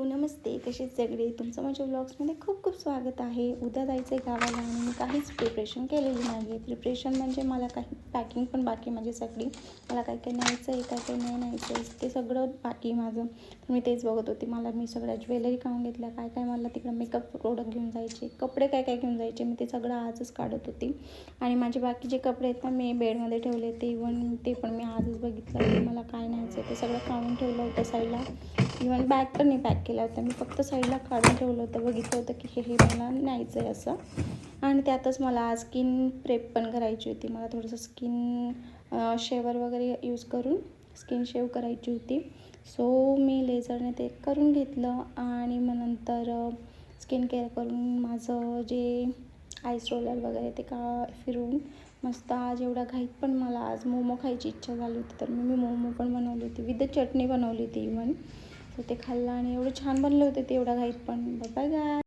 Hello नमस्ते, कसे सगळे. तुमचं माझ्या व्लॉग्समध्ये खूप खूप स्वागत आहे. उद्या जायचं आहे गावाला आणि मी काहीच प्रिपरेशन केलेली नाही आहे. प्रिपरेशन म्हणजे मला काही पॅकिंग पण बाकी माझी सगळी. मला काय काय न्यायचं आहे, काय काय नाही न्यायचं आहे, ते सगळं बाकी माझं. तर मी तेच बघत होते. मी सगळ्या ज्वेलरी काढून घेतल्या, काय काय मला तिकडं मेकअप प्रोडक्ट घेऊन जायचे, कपडे काय काय घेऊन जायचे, मी ते सगळं आजच काढत होती. आणि माझे बाकी जे कपडे आहेत ना, मी बेडमध्ये ठेवले ते पण मी आजच बघितलं की मला काय न्यायचं ते सगळं काढून ठेवलं होतं साईडला. इव्हन बॅग पण मी पॅक केला होता. मी फक्त साईडला काढून ठेवलं होतं, बघितलं होतं की हे मला न्यायचं आहे असं. आणि त्यातच मला आज स्किन प्रेप पण करायची होती. मला थोडंसं स्किन शेवर वगैरे यूज करून स्किन शेव करायची होती. सो मी लेझरने ते करून घेतलं आणि मग नंतर स्किन केअर करून माझं जे आईस रोलर वगैरे ते फिरवून मस्त. आज एवढ्या घाईत पण मला आज मोमो खायची इच्छा झाली होती, तर मी मोमो पण बनवली होती, विथ चटणी बनवली होती इव्हन. तर ते खाल्लं आणि एवढं छान बनले होते ते एवढ्या घाईत पण. Bye bye.